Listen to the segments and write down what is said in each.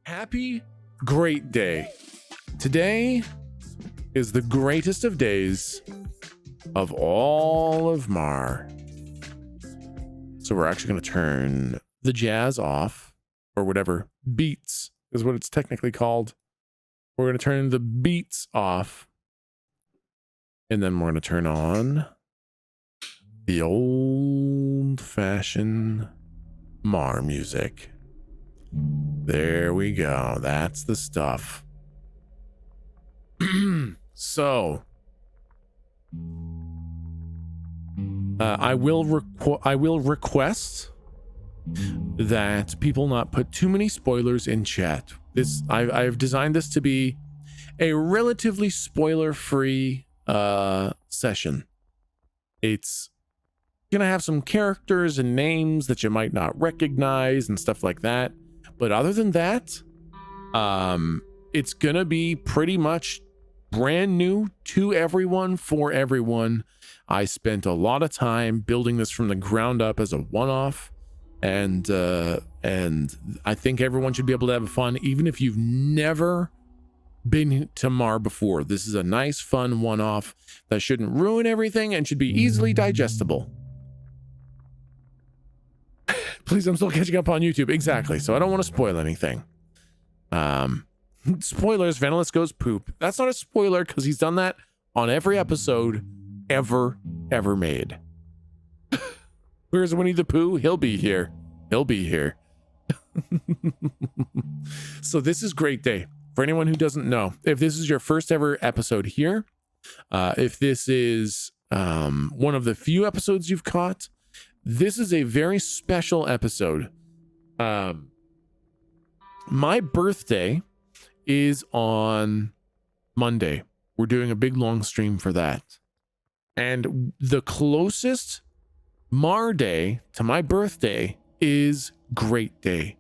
Happy great day. Today is the greatest of days of all of Mar. So we're actually going to turn the jazz off, or whatever, beats is what it's technically called. We're going to turn the beats off, and then we're going to turn on the old-fashioned Mar music. There we go. That's the stuff. So, I will request that people not put too many spoilers in chat. I've designed this to be a relatively spoiler-free session. It's gonna have some characters and names that you might not recognize and stuff like that. But other than that, it's gonna be pretty much brand new to everyone, for everyone. I spent a lot of time building this from the ground up as a one-off, and I think everyone should be able to have fun, even if you've never been to Mar before. This is a nice, fun one-off that shouldn't ruin everything and should be easily digestible. Please, I'm still catching up on YouTube. Exactly. So I don't want to spoil anything. Spoilers, Venalis goes poop. That's not a spoiler because he's done that on every episode ever made. Where's Winnie the Pooh? He'll be here. He'll be here. So this is great day. For anyone who doesn't know, if this is your first ever episode here, if this is one of the few episodes you've caught, this is a very special episode. My birthday is on Monday. We're doing a big long stream for that. And the closest Mar day to my birthday is Great Day.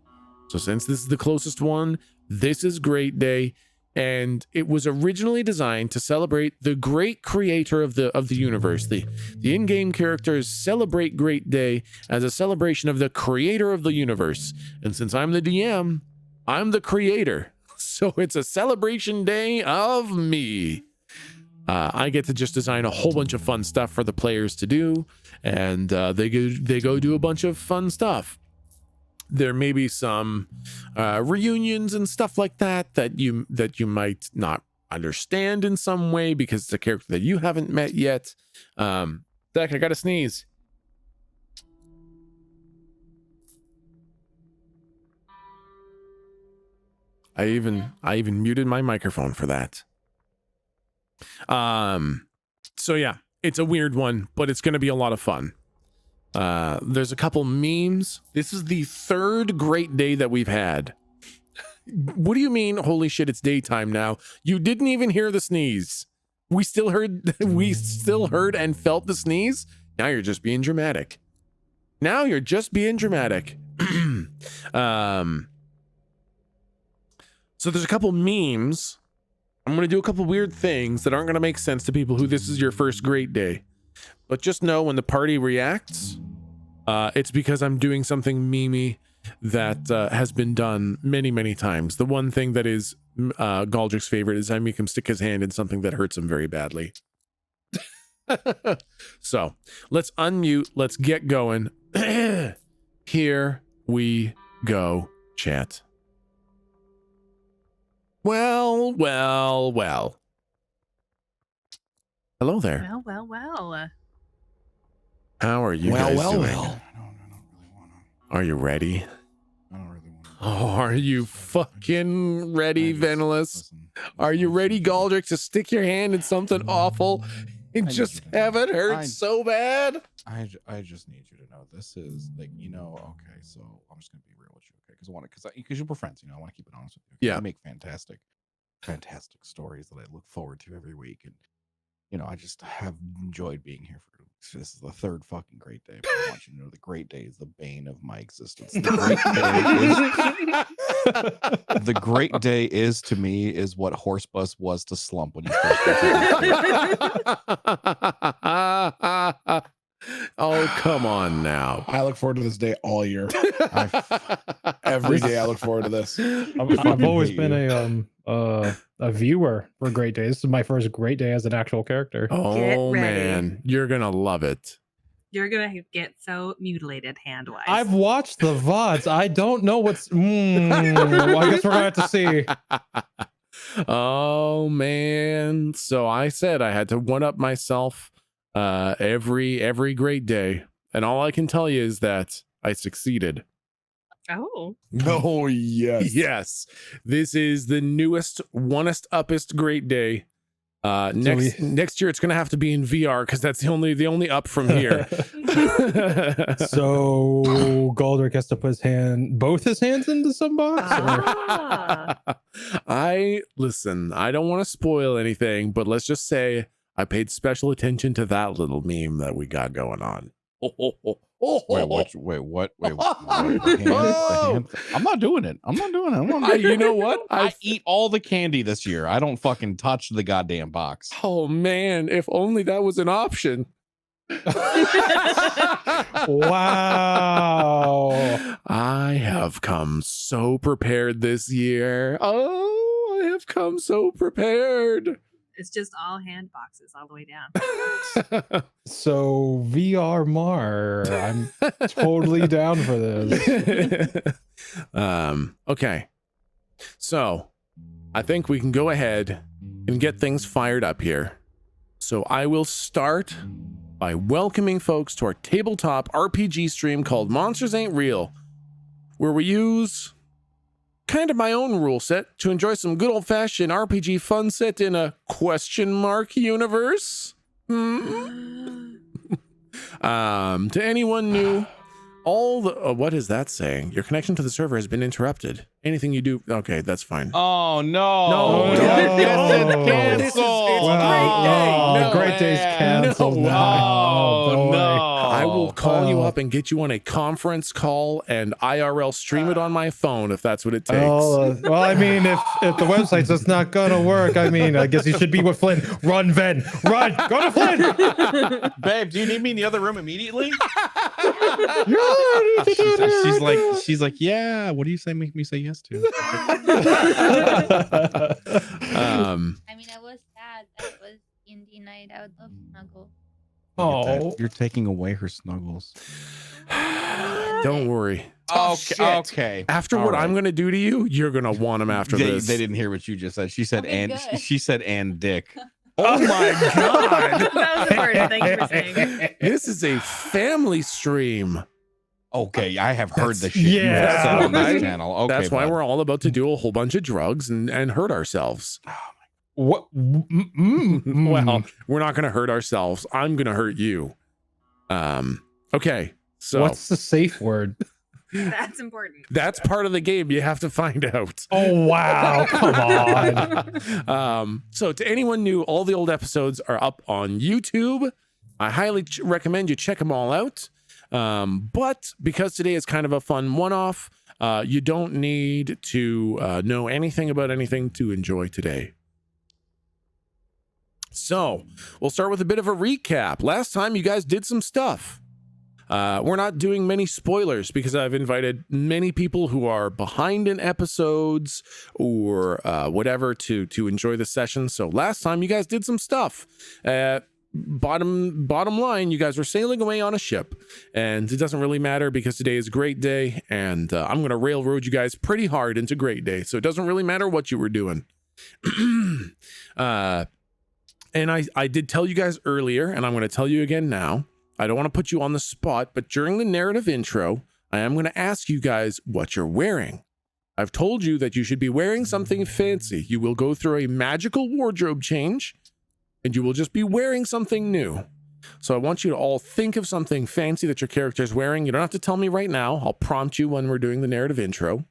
So since this is the closest one, this is Great Day. And it was originally designed to celebrate the great creator of the universe. The in-game characters celebrate Great Day as a celebration of the creator of the universe. And since I'm the DM, I'm the creator. So it's a celebration day of me. I get to just design a whole bunch of fun stuff for the players to do. And they go do a bunch of fun stuff. There may be some reunions and stuff like that you might not understand in some way because it's a character that you haven't met yet. Zach, I gotta sneeze. I even muted my microphone for that. So yeah, it's a weird one, but it's gonna be a lot of fun. There's a couple memes. This is the third great day that we've had. What do you mean? Holy shit, it's daytime now. You didn't even hear the sneeze. We still heard and felt the sneeze. Now you're just being dramatic. So there's a couple memes. I'm going to do a couple weird things that aren't going to make sense to people who this is your first great day. But just know when the party reacts, it's because I'm doing something memey that has been done many, many times. The one thing that is Galdric's favorite is I make him stick his hand in something that hurts him very badly. So let's unmute. Let's get going. Here we go, chat. Well. Hello there. Well. How are you guys doing? I don't really want to. Are you ready? I don't really want to. Oh, are you fucking ready, Venalis? Are you ready, Galdric, to stick your hand in something awful and just have it hurt so bad? I just need you to know this is like, okay, so I'm just going to be real with you, okay? Because we're friends, I want to keep it honest with you. Yeah. I make fantastic stories that I look forward to every week. And, I just have enjoyed being here for this is the third fucking great day. But I want you to know the great day is the bane of my existence. The great day is to me is what Horsebus was to Slump when he first got Oh, come on now. I look forward to this day all year. Every day I look forward to this. I've always been a viewer for Great Day. This is my first Great Day as an actual character. Oh ready. man, you're gonna love it. You're gonna get so mutilated hand-wise. I've watched the VODs. I don't know what's. Well, I guess we're gonna have to see. Oh man. So I said I had to one up myself every great day. And all I can tell you is that I succeeded. Oh. Oh, yes. Yes. This is the newest, onest, uppest great day. Next year it's gonna have to be in VR because that's the only up from here. So Galdric has to put both his hands into some box. Listen, I don't want to spoil anything, but let's just say I paid special attention to that little meme that we got going on. Wait, what? The hand? I'm not doing it. You know what? I eat all the candy this year. I don't fucking touch the goddamn box. Oh man, if only that was an option. Wow. I have come so prepared this year. Oh, I have come so prepared. It's just all hand boxes all the way down. So VR Mar, I'm totally down for this. Okay. So I think we can go ahead and get things fired up here. So I will start by welcoming folks to our tabletop RPG stream called Monsters Ain't Real, where we use kind of my own rule set to enjoy some good old-fashioned RPG fun set in a question mark universe. To anyone new, what is that saying? Your connection to the server has been interrupted. Anything you do, okay, that's fine. Oh no! No, Yes, it's canceled. Great Day's canceled. Oh no! I will call you up and get you on a conference call and IRL stream it on my phone if that's what it takes. Well, I mean, if the website's just not gonna work, I mean, I guess you should be with Flynn. Run, Ven, run, go to Flynn. Babe, do you need me in the other room immediately? she's like, yeah. What do you say? Make me say yes to. I mean, I was sad that it was indie night. I would love snuggle. Oh, You're taking away her snuggles. Don't worry. Okay. After All what right. I'm going to do to you, you're going to want him after They this. didn't hear what you just said. She said Okay, and good. she said and dick. Oh my God. That was important. Thank you for saying. This is a family stream. Okay, I have heard the shit Yeah. you have said on this channel. Okay, That's why bud. we're all about to do a whole bunch of drugs and hurt ourselves. what? Well, we're not going to hurt ourselves. I'm going to hurt you. Okay. So What's the safe word? That's important. that's part of the game. You have to find out. Oh wow! Come on. So to anyone new, all the old episodes are up on YouTube. I highly recommend you check them all out. But because today is kind of a fun one-off, you don't need to know anything about anything to enjoy today. So we'll start with a bit of a recap. Last time you guys did some stuff. We're not doing many spoilers because I've invited many people who are behind in episodes or whatever to enjoy the session. So last time you guys did some stuff. Bottom line, you guys were sailing away on a ship, and it doesn't really matter because today is a great day, and I'm going to railroad you guys pretty hard into great day. So it doesn't really matter what you were doing. And I did tell you guys earlier, and I'm going to tell you again now. I don't want to put you on the spot, but during the narrative intro, I am going to ask you guys what you're wearing. I've told you that you should be wearing something fancy. You will go through a magical wardrobe change, and you will just be wearing something new. So I want you to all think of something fancy that your character is wearing. You don't have to tell me right now. I'll prompt you when we're doing the narrative intro.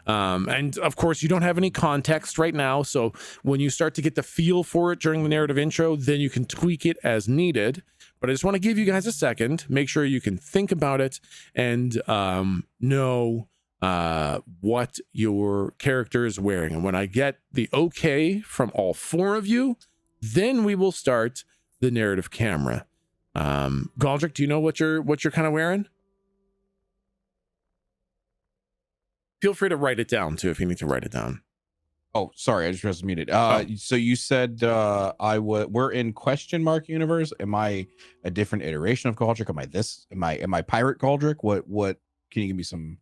And of course, you don't have any context right now. So when you start to get the feel for it during the narrative intro, then you can tweak it as needed. But I just want to give you guys a second, make sure you can think about it and know what your character is wearing. And when I get the okay from all four of you, then we will start the narrative camera. Galdric, do you know what you're kind of wearing? Feel free to write it down too if you need to write it down. Oh, sorry, I just pressed muted. Oh. So you said we're in question mark universe. Am I a different iteration of Galdric? Am I this? Am I pirate Galdric? What can you give me some?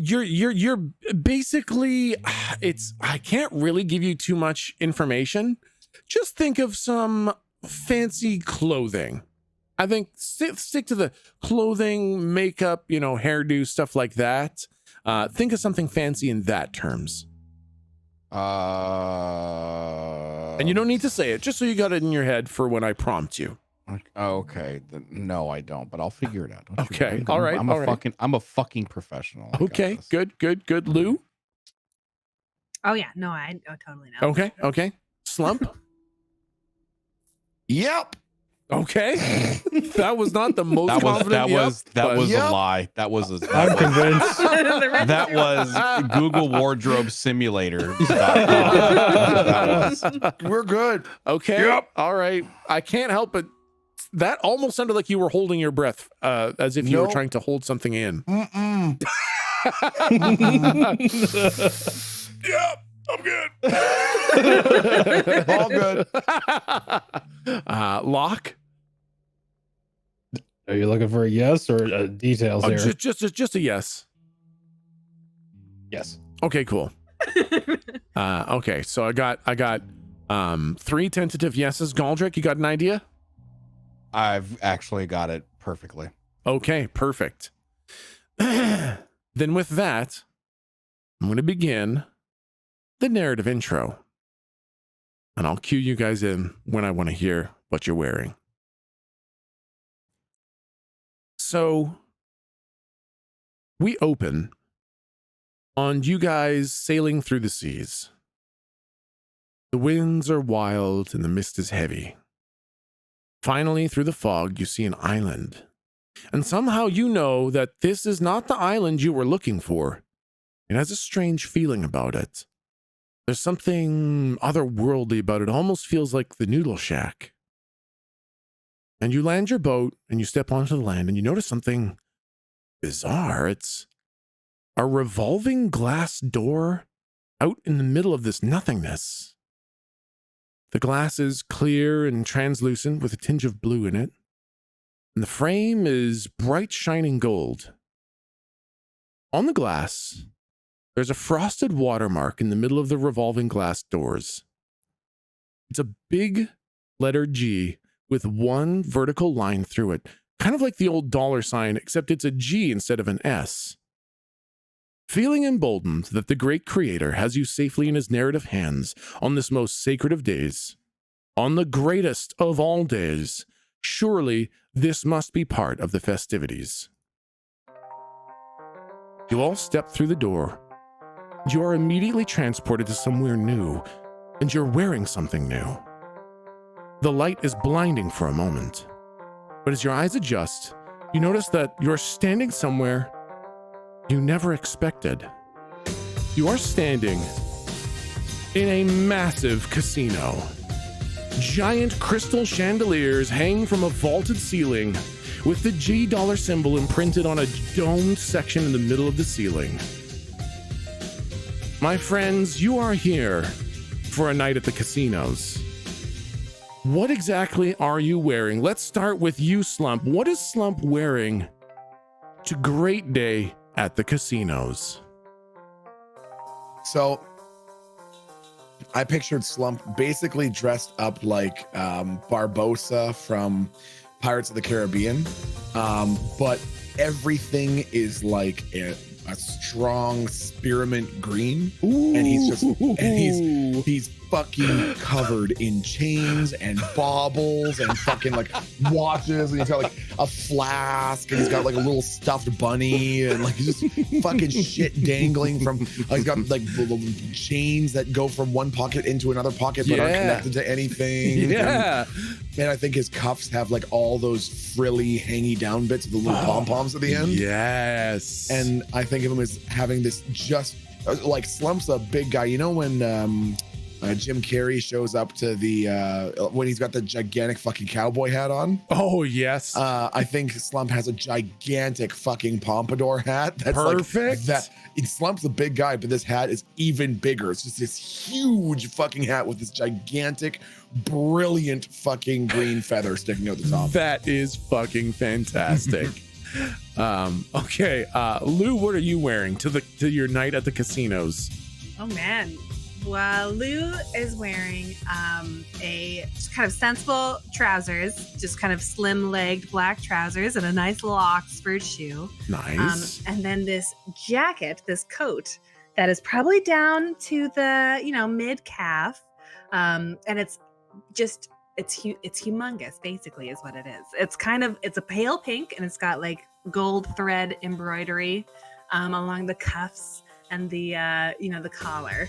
You're basically, I can't really give you too much information. Just think of some fancy clothing. I think stick to the clothing, makeup, hairdo, stuff like that. Think of something fancy in that terms. And you don't need to say it, just so you got it in your head for when I prompt you. Okay. No, I don't, but I'll figure it out. Don't you Okay. worry. All right. I'm a fucking professional. I got Okay. this. Good. Lou? Oh yeah, no, I totally know. Okay. Slump? Yep. Okay. That was not the most That confident. was yep. a lie. That was I'm convinced. that was Google Wardrobe Simulator. That was. We're good. Okay. Yep. All right. I can't help but that almost sounded like you were holding your breath, as if you were Nope. trying to hold something in. Mm-mm. Yep, I'm good. All good. Locke? Are you looking for a yes or details Oh, here? just a yes. Yes. Okay, cool. Okay, so I got 3 tentative yeses. Galdric, you got an idea? I've actually got it perfectly. Okay, perfect. Then with that, I'm going to begin the narrative intro. And I'll cue you guys in when I want to hear what you're wearing. So, we open on you guys sailing through the seas. The winds are wild and the mist is heavy. Finally, through the fog, you see an island. And somehow you know that this is not the island you were looking for. It has a strange feeling about it. There's something otherworldly about it. It almost feels like the Noodle Shack. And you land your boat and you step onto the land and you notice something bizarre. It's a revolving glass door out in the middle of this nothingness. The glass is clear and translucent with a tinge of blue in it. And the frame is bright shining gold. On the glass, there's a frosted watermark in the middle of the revolving glass doors. It's a big letter G with one vertical line through it, kind of like the old $sign, except it's a G instead of an S. Feeling emboldened that the great creator has you safely in his narrative hands on this most sacred of days, on the greatest of all days, surely this must be part of the festivities. You all step through the door. You are immediately transported to somewhere new, and you're wearing something new. The light is blinding for a moment, but as your eyes adjust, you notice that you're standing somewhere you never expected. You are standing in a massive casino. Giant crystal chandeliers hang from a vaulted ceiling with the G dollar symbol imprinted on a domed section in the middle of the ceiling. My friends, you are here for a night at the casinos. What exactly are you wearing? Let's start with you, Slump. What is Slump wearing to Great Day at the casinos? So I pictured Slump basically dressed up like Barbossa from Pirates of the Caribbean, but everything is like a strong spearmint green. Ooh. And he's fucking covered in chains and baubles and fucking like watches, and he's got like a flask, and he's got like a little stuffed bunny, and like just fucking shit dangling from, he's got like little chains that go from one pocket into another pocket but aren't connected to anything. Yeah. And I think his cuffs have like all those frilly hangy down bits of the little pom-poms at the end. Yes. And I think of him as having this just like Slump's a big guy. You know when Jim Carrey shows up to the when he's got the gigantic fucking cowboy hat on. Oh yes. I think Slump has a gigantic fucking pompadour hat. That's Perfect. Like that. Slump's a big guy, but this hat is even bigger. It's just this huge fucking hat with this gigantic, brilliant fucking green feather sticking out the top. That is fucking fantastic. Okay, Lou, what are you wearing to your night at the casinos? Oh man. Well, Lou is wearing a just kind of sensible trousers, just kind of slim-legged black trousers and a nice little Oxford shoe. Nice. And then this jacket, this coat that is probably down to the, mid-calf. And it's humongous, basically, is what it is. It's a pale pink, and it's got like gold thread embroidery along the cuffs and the the collar,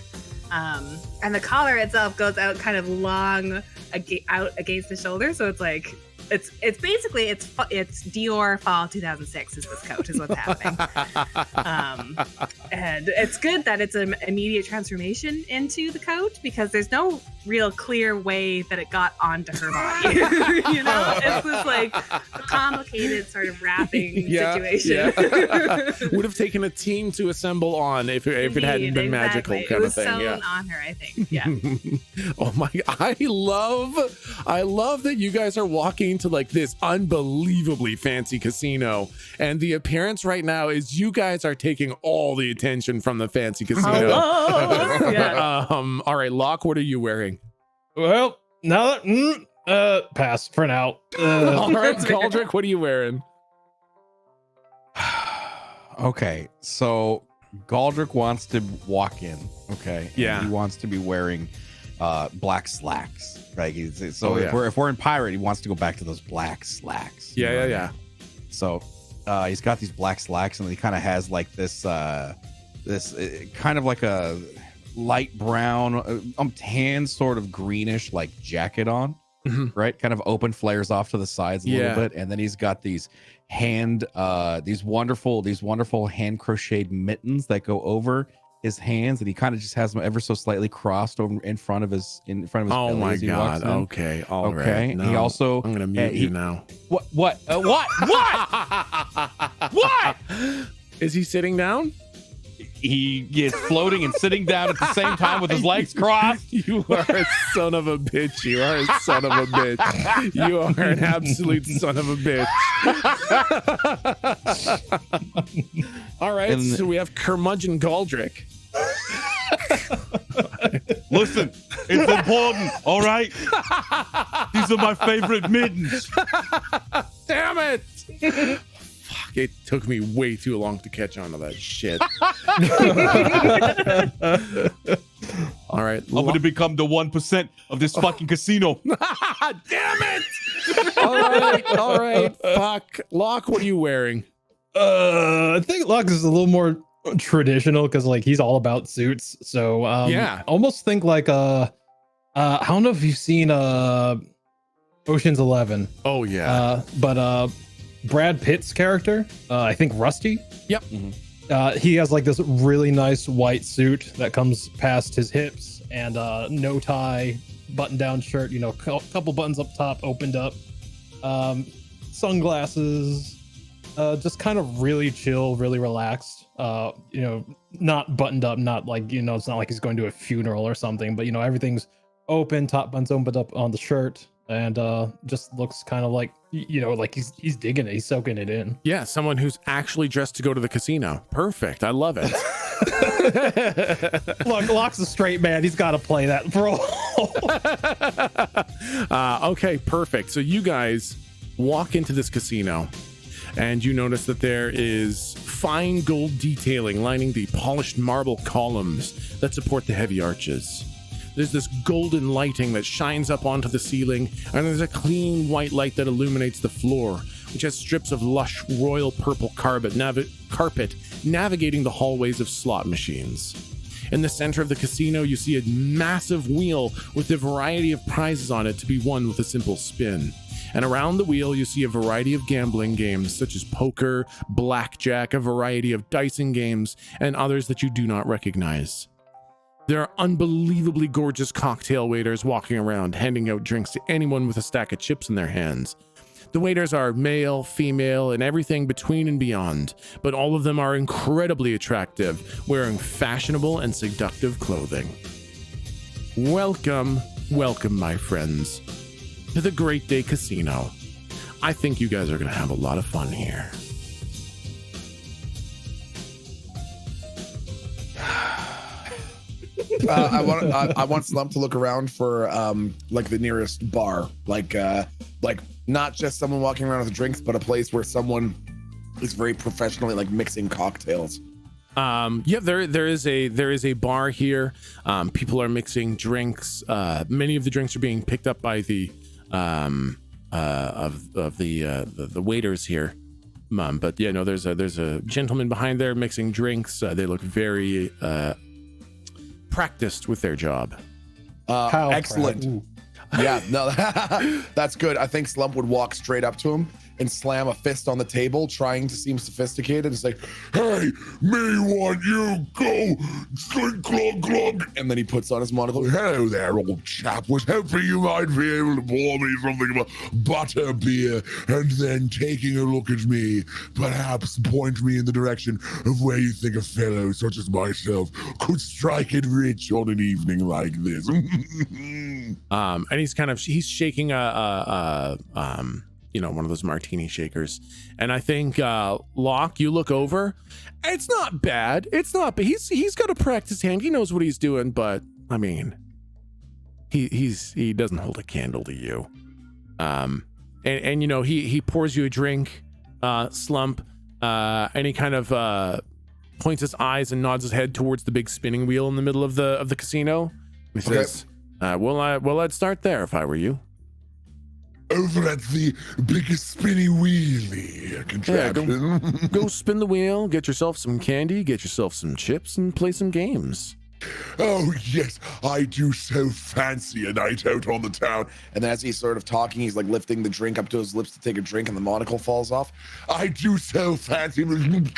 and the collar itself goes out kind of long out against the shoulder, so it's like it's basically it's Dior fall 2006 is this coat is what's happening. And it's good that it's an immediate transformation into the coat, because there's no real clear way that it got onto her body. It's this like complicated sort of wrapping situation. Yeah. Would have taken a team to assemble on if it hadn't been magical kind it was of thing. sewn on her, I think. Yeah. Oh my! I love that you guys are walking to like this unbelievably fancy casino, and the appearance right now is you guys are taking all the attention from the fancy casino. Hello. Yeah. All right, Locke, what are you wearing? Well, now that pass for now. All right, Galdric, what are you wearing? Okay, so Galdric wants to walk in. Okay, Yeah. and he wants to be wearing black slacks. Right. So Oh, yeah. if we're in pirate, he wants to go back to those black slacks. You know what I mean? So he's got these black slacks, and he kind of has like this kind of like a light brown, tan, sort of greenish like jacket on. Mhm. Right, kind of open, flares off to the sides a little bit, and then he's got these these wonderful hand crocheted mittens that go over his hands, and he kind of just has them ever so slightly crossed over in front of his Oh belly my as he walks God! in. Okay, all right. Okay. No, He also I'm gonna mute you now. what what Is he sitting down? he is floating and sitting down at the same time with his legs crossed. You are a son of a bitch. You are a son of a bitch. You are an absolute son of a bitch. All right, And- so we have curmudgeon Galdric. Listen, it's important, all right? These are my favorite mittens. Damn it! Fuck, it took me way too long to catch on to that shit. All right. I'm gonna become the 1% of this fucking casino. Damn it! All right. Fuck. Locke, what are you wearing? I think Locke is a little more traditional because like he's all about suits. So Yeah. almost think like I don't know if you've seen Ocean's 11. Oh yeah. But Brad Pitt's character, I think Rusty. Yep. He has like this really nice white suit that comes past his hips, and no tie, button down shirt, couple buttons up top opened up, sunglasses, just kind of really chill, really relaxed, not buttoned up, not like, it's not like he's going to a funeral or something, but everything's open, top buttons opened up on the shirt, and just looks kind of like, like he's digging it, he's soaking it in. Yeah, someone who's actually dressed to go to the casino. Perfect. I love it. Look, Locke's a straight man. He's got to play that role. Okay, perfect. So you guys walk into this casino, and you notice that there is fine gold detailing lining the polished marble columns that support the heavy arches. There's this golden lighting that shines up onto the ceiling, and there's a clean white light that illuminates the floor, which has strips of lush royal purple carpet navigating the hallways of slot machines. In the center of the casino, you see a massive wheel with a variety of prizes on it to be won with a simple spin. And around the wheel, you see a variety of gambling games such as poker, blackjack, a variety of dicing games, and others that you do not recognize. There are unbelievably gorgeous cocktail waiters walking around, handing out drinks to anyone with a stack of chips in their hands. The waiters are male, female, and everything between and beyond, but all of them are incredibly attractive, wearing fashionable and seductive clothing. Welcome, my friends, to the Great Day Casino. I think you guys are going to have a lot of fun here. I want Slump to look around for like the nearest bar, like not just someone walking around with drinks, but a place where someone is very professionally like mixing cocktails. Yeah, there is a bar here. People are mixing drinks. Many of the drinks are being picked up by the waiters here. But yeah, no, there's a gentleman behind there mixing drinks. They look very practiced with their job. Excellent. Yeah, no, that's good. I think Slump would walk straight up to him and slam a fist on the table, trying to seem sophisticated, and say, "Hey, me want you go glug glug glug." And then he puts on his monocle. "Hello there, old chap. Was hoping you might be able to pour me something of a butter beer, and then taking a look at me, perhaps point me in the direction of where you think a fellow such as myself could strike it rich on an evening like this." And he's shaking one of those martini shakers. And I think, Locke, you look over. It's not bad. It's not, but he's got a practice hand. He knows what he's doing, but I mean, he doesn't hold a candle to you. And he pours you a drink, Slump, and he kind of points his eyes and nods his head towards the big spinning wheel in the middle of the casino. He says, well, I'd start there if I were you. Over at the biggest spinny wheelie contraption. Yeah, go spin the wheel, get yourself some candy, get yourself some chips, and play some games. Oh, yes, I do so fancy a night out on the town. And as he's sort of talking, he's like lifting the drink up to his lips to take a drink, and the monocle falls off. I do so fancy make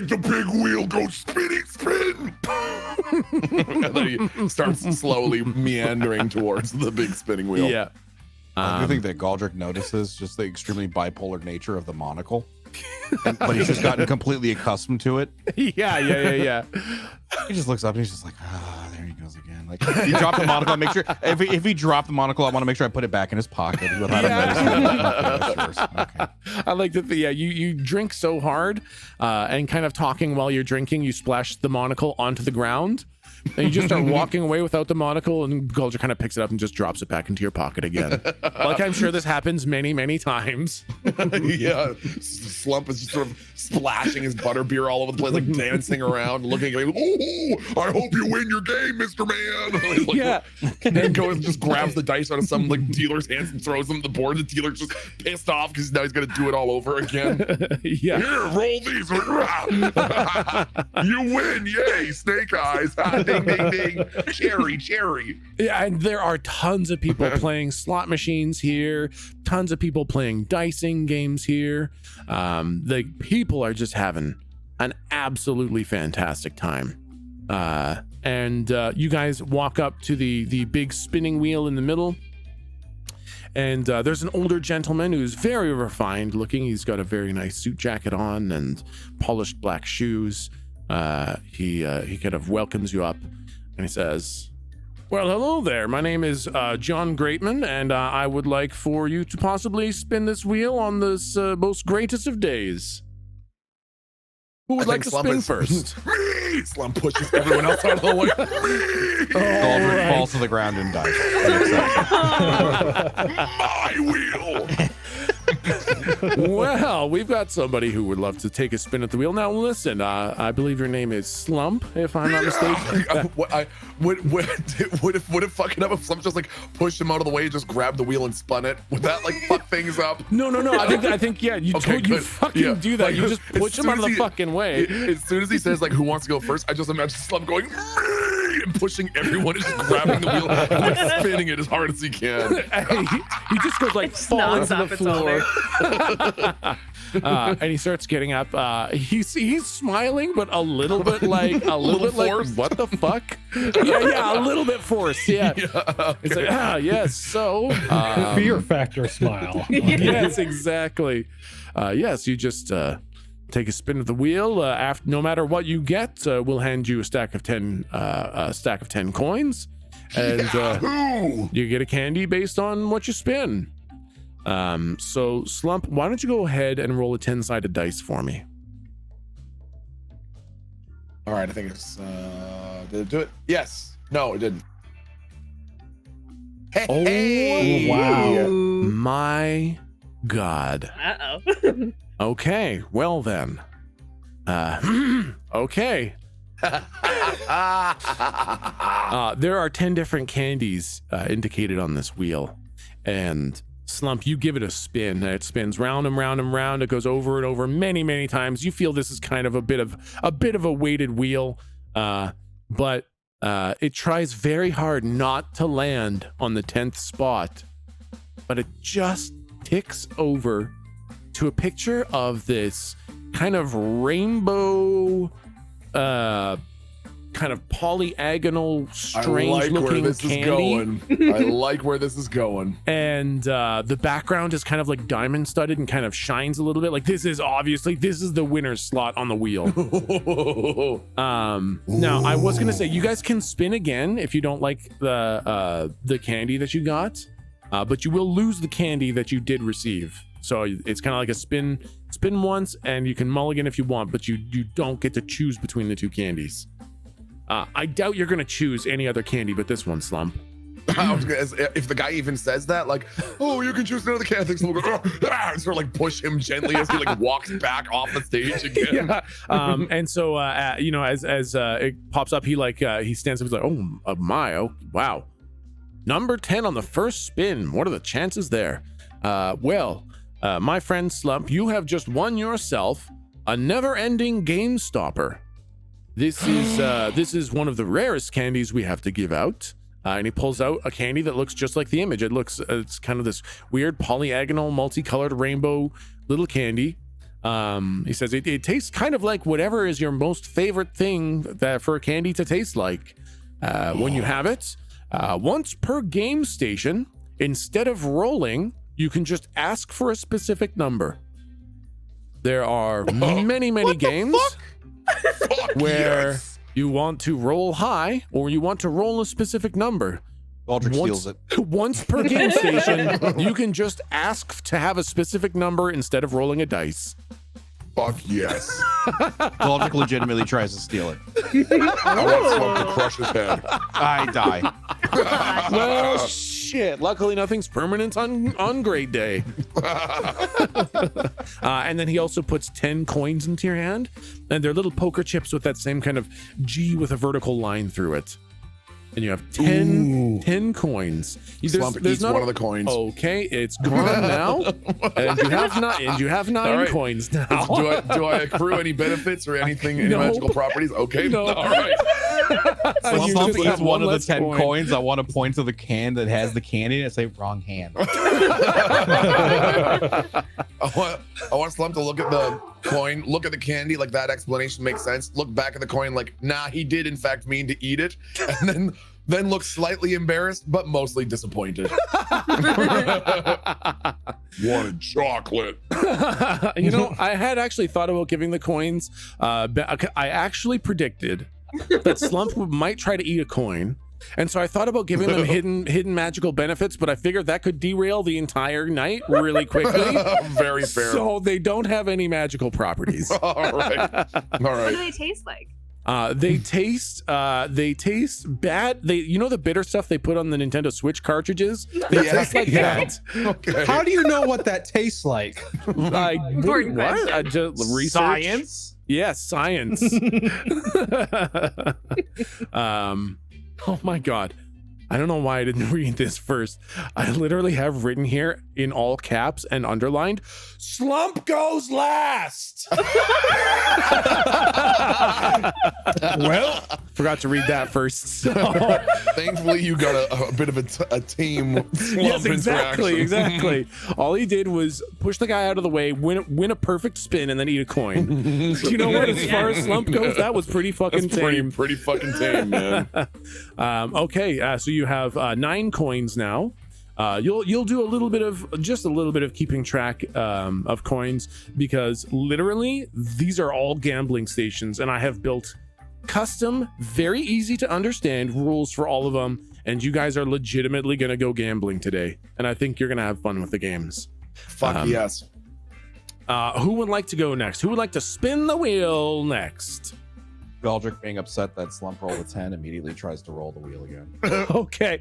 the big wheel go spinny spin. And then he starts slowly meandering towards the big spinning wheel. Yeah. I think that Galdric notices just the extremely bipolar nature of the monocle, but he's just gotten completely accustomed to it. Yeah. He just looks up and he's just like, there he goes again. Like, he dropped the monocle. I make sure if he dropped the monocle, I want to make sure I put it back in his pocket without him noticing. Okay. I like that. You drink so hard, and kind of talking while you're drinking, you splash the monocle onto the ground. And you just start walking away without the monocle, and Galdric kind of picks it up and just drops it back into your pocket again. Like, I'm sure this happens many, many times. Yeah, Slump is just sort of splashing his butterbeer all over the place, like dancing around, looking at him. "Oh, I hope you win your game, Mr. Man." Like, yeah. And then goes and just grabs the dice out of some like dealer's hands and throws them at the board. The dealer's just pissed off because now he's gonna do it all over again. Yeah. Here, roll these. You win, yay! Snake eyes. Ding, ding, ding. Cherry. Yeah, and there are tons of people playing slot machines here, tons of people playing dicing games here. The people are just having an absolutely fantastic time. And you guys walk up to the big spinning wheel in the middle. And there's an older gentleman who's very refined looking. He's got a very nice suit jacket on and polished black shoes. He kind of welcomes you up, and he says, "Well, hello there. My name is John Greatman, and I would like for you to possibly spin this wheel on this most greatest of days. Who would like to spin first?" Me! Slump pushes everyone else out of the way. Me! Galdric falls to the ground and dies. My wheel! Well, we've got somebody who would love to take a spin at the wheel. Now, listen, I believe your name is Slump, if I'm not mistaken. Would it fuck it up if Slump just like pushed him out of the way and just grabbed the wheel and spun it? Would that like fuck things up? No. I think yeah. You fucking do that. Like, you just push him out of the fucking way. As soon as he says like, "Who wants to go first?" I just imagine Slump going "Me!" and pushing everyone and just grabbing the wheel and like, spinning it as hard as he can. He just goes like falling to the floor. And he starts getting up. He's smiling, but a little bit like forced. what the fuck? Yeah, a little bit forced. Yeah. Okay. It's like, yes. So Fear factor smile. yes, exactly. Yes, you just take a spin of the wheel. After, no matter what you get, we'll hand you a stack of 10 coins, and Yahoo! you get a candy based on what you spin. So Slump, why don't you go ahead and roll a 10-sided dice for me? All right, I think it's did it do it? Yes. No, it didn't. Hey, wow. My God. Uh-oh. Okay, well then. Okay. There are 10 different candies indicated on this wheel, and Slump, you give it a spin. It spins round and round and round. It goes over and over many times. You feel this is kind of a bit of a weighted wheel, but it tries very hard not to land on the 10th spot, but it just ticks over to a picture of this kind of rainbow, kind of polyagonal, strange looking candy. I like where this is going. And the background is kind of like diamond studded and kind of shines a little bit. Like this is the winner's slot on the wheel. Now I was gonna say you guys can spin again if you don't like the candy that you got, but you will lose the candy that you did receive. So it's kind of like a spin once, and you can mulligan if you want, but you don't get to choose between the two candies. I doubt you're gonna choose any other candy but this one, Slump. If the guy even says that, like, oh, you can choose another candy, so we'll go, and sort of like push him gently as he like walks back off the stage again. Yeah. And so you know, as it pops up, he stands up. He's like, oh my, oh wow, number 10 on the first spin. What are the chances there? My friend Slump, you have just won yourself a never-ending game stopper. This is one of the rarest candies we have to give out. And he pulls out a candy that looks just like the image. It's kind of this weird polyagonal, multicolored rainbow little candy. He says it tastes kind of like whatever is your most favorite thing that for a candy to taste like. When you have it, once per game station, instead of rolling, you can just ask for a specific number. There are many games where you want to roll high or you want to roll a specific number. Galdric steals it. Once per game station, you can just ask to have a specific number instead of rolling a dice. Fuck yes. Galdric legitimately tries to steal it. I want Slump to crush his head. I die. Well, shit. Luckily, nothing's permanent on grade day. And then he also puts 10 coins into your hand, and they're little poker chips with that same kind of G with a vertical line through it. And you have 10 coins. Slump eats one of the coins. Okay, it's gone now. And you have 9 right. coins now. Do I accrue any benefits or anything, any Nope. magical properties? Okay, No. all right. You Slump just eats have one of the less 10 coin. coins. I want to point to the can that has the candy and say wrong hand. I want Slump to look at the coin, look at the candy, like that explanation makes sense. Look back at the coin, like, nah, he did in fact mean to eat it, and then look slightly embarrassed, but mostly disappointed. Wanted chocolate. You know, I had actually thought about giving the coins. I actually predicted that Slump might try to eat a coin. And so I thought about giving them hidden magical benefits, but I figured that could derail the entire night really quickly. Very fair. So they don't have any magical properties. All right. What do they taste like? They taste bad. You know the bitter stuff they put on the Nintendo Switch cartridges? They taste like that. Okay. How do you know what that tastes like? Important question. I just research. Science? Yes, science. Oh my God. I don't know why I didn't read this first. I literally have written here in all caps and underlined, Slump goes last. Well, forgot to read that first. So. Thankfully, you got a bit of a team. Yes, exactly. All he did was push the guy out of the way, win a perfect spin, and then eat a coin. You know what? As far as Slump goes, that was pretty fucking tame. Pretty fucking tame, man. Okay, so you have 9 coins now. You'll do a little bit of keeping track of coins, because literally these are all gambling stations, and I have built custom, very easy to understand rules for all of them, and you guys are legitimately gonna go gambling today, and I think you're gonna have fun with the games. Fuck yes. Who would like to go next? Who would like to spin the wheel next? Galdric, being upset that Slump rolled a 10, immediately tries to roll the wheel again. Okay.